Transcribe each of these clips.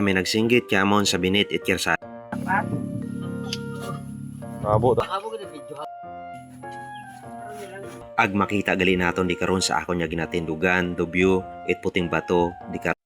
May nagsinggit kamon sa binit it kirsa. Abo ta. Ag makita gali naton di karon sa ako nya ginatindugan, dubyo, it puting bato, di ka.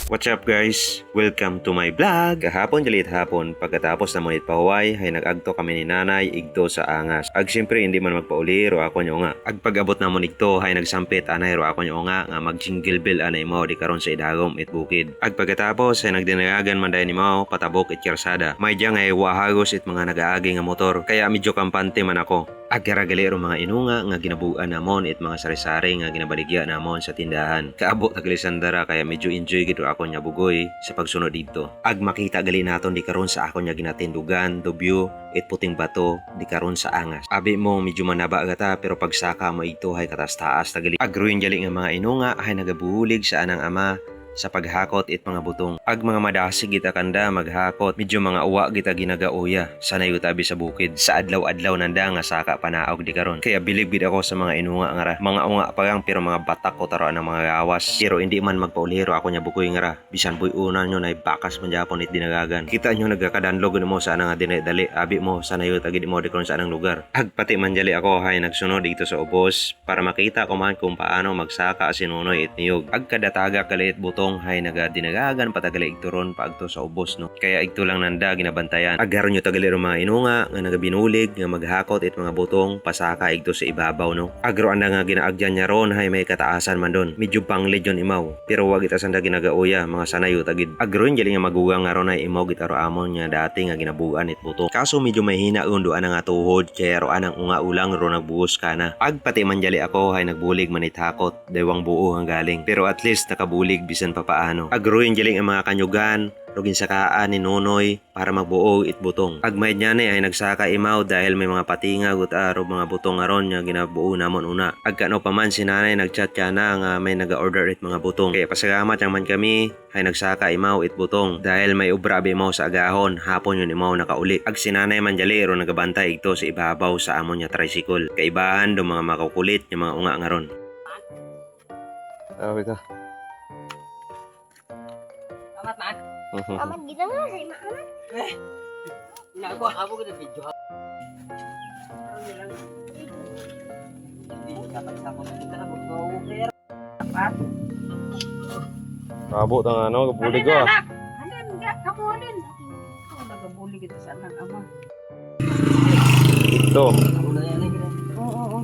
What's up guys? Welcome to my vlog! Kahapon jalit hapon, pagkatapos na munit pahuway, ay nag-agto kami ni nanay, igto sa angas. Ag siyempre hindi man magpauli, ro ako nyo nga. Ag pag-abot na munit to, ay nagsampit, anay ro ako nyo nga mag-jingle bell anay mo, di karon sa idagom it bukid. Ag pagkatapos, ay nagdinayagan man dahil ni mo, patabok it kirsada. May diyang ay wahagos it mga nag-aagi nga motor, kaya medyo kampante man ako. Agaragali ro mga inunga nga ginabuan namon it mga sari-sari nga ginabaligya namon sa tindahan. Kaabot na sandara kaya medyo enjoy gid ako nya bugoy sa pagsunod dito. Ag makita gali naton di karon sa ako nya ginatindugan, dubyo, it puting bato di karon sa angas. Abi mo medyo manaba gata pero pagsaka mo ito hay katas-taas tagali. Agruin jali nga mga inunga ay nagabuhulig sa anang ama sa paghakot it mga butong. Ag mga madasig kita kanda maghakot, medyo mga uwa kita ginagauya sanay utabi sa bukid. Sa adlaw-adlaw nanda nga saka panaog di karon. Kaya bilib gid ako sa mga inunga nga ra. Mga unga pa lang pero mga batak ko taro ng mga gawas. Pero hindi man magpauliro ako nya bukoy nga ra. Bisan boy una nyo na bakas man Japon it dinagagan. Kita nyo nagakadanlog mo sa anang dinay-dali. Abi mo sanay utagi mo di karon sa anang lugar. Ag pati man jali ako hay nagsunod dito sa ubos para makita ko man kung paano magsaka sinunoy it niyog. Ag kadataga kalit butong hay nagadinagagan patagali igturon paagto sa ubos no. Kaya igto lang nanda ginabantayan. Agaron nyo tagali ro mga inunga nga nagabinulig nga maghakot it mga butong pasaka igto sa ibabaw no. Agro anda nga ginaagyan niya ron hay may kataasan man don. Medyo panglid yon imaw pero wag ita sanda ginagauya mga sanayo tagid. Agro jali nga magugang nga ron ay imaw gitaro amon nga dati nga ginabuan it butong. Kaso medyo may hina undoan nga tuhod kaya ro anang unga ulang ro nagbuhos kana. Ag pati man jali ako hay nagbulig manit hakot daywang buo ang galing. Pero at least nakabulig bisan papaano. Agruin jaling ang mga kanyugan, rugin sakaan ni Nonoy para magbuo it butong. Agmay niya ay nagsaka imaw dahil may mga patinga aro mga butong aron nga ginabuo namon una. Agkano pa man si nanay nagchat ka na nga may naga-order it mga butong. Kaya pasalamat yang man kami ay nagsaka imaw it butong dahil may ubrabe imaw sa agahon hapon yun imaw nakauli. Ag si nanay man jali ro nagabantay ito sa ibabaw sa amon niya tricycle. Kaibahan do mga makukulit yung mga unga ngaron. Ito. Amat na. Amat gila nga sa imaan. Nago ako gid video. Dapat sa ko kita na mag-over. Apat. Abo ta nga no, bulig ko. Hanan ga kamunin. Ako nagabuli kita sa nang ama. Ito. Ako na yan gid. Oo.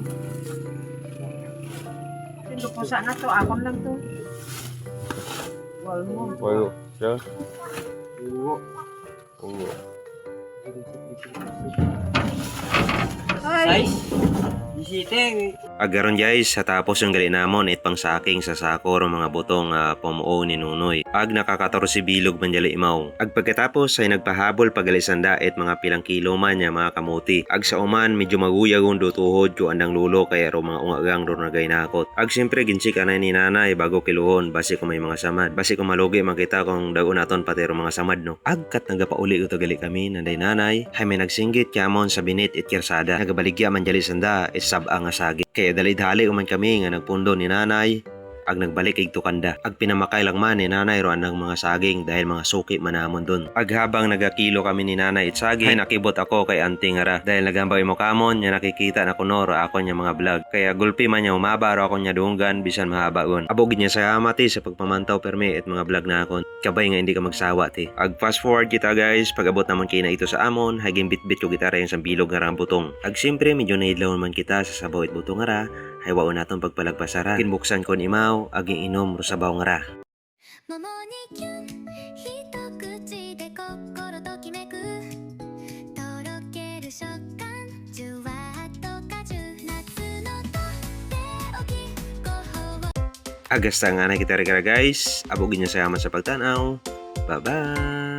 Tindo po sana to, akon lang to. Wal mo. Wayo. Ya. Oo. Oo. Ay. Isiting. Agaron guys, sa tapos yung gali namon it pang saking sa sako ro mga butong pamuo ni Nunoy. Ag nakakatorsi bilog man jali imaw. Ag pagkatapos ay nagpahabol pagali sanda it mga pilang kilo man ya mga kamuti. Ag sa uman medyo maguyagon do tuhod ko andang lulo kaya ro mga ungagang do nagay nakot. Ag siyempre ginsik anay ni nanay bago kiluhon basi ko may mga samad. Basi ko malugi makita kung dagon naton pati ro mga samad no. Ag kat nagapauli uto gali kami nanday nanay hay may nagsinggit kamon sa binit it kirsada. Nagabaligya man jali sanda is sab-a nga sagi. Kaya dali-dali uman kami nga nagpundo ni nanay ag nagbalik igto kanda. Ag pinamakay lang man ni nanay ro anang mga saging dahil mga suki manamon dun. Ag habang nagakilo kami ni nanay it saging ay nakibot ako kay auntie nga ra dahil nagambay mo kamon nya nakikita na kuno ro ako nya mga vlog. Kaya gulpi man nya umaba ro ako nya dunggan bisan mahaba gon. Abog niya sa amati sa pagpamantaw permi at mga vlog na akon. Kabay nga hindi ka magsawa ti. Ag fast forward kita guys pag-abot naman kina ito sa amon haging bit-bit ko gitara yung sa bilog nga rang butong. Ag siyempre medyo naidlaw man kita sa sabaw it butong nga ra ay wao naton pagpalagpasara. Kinbuksan kon imaw aging inom ro sabaw nga ra. Agasta nga na kita rin guys. Abogin niyo sa yaman sa pagtanaw. Bye-bye!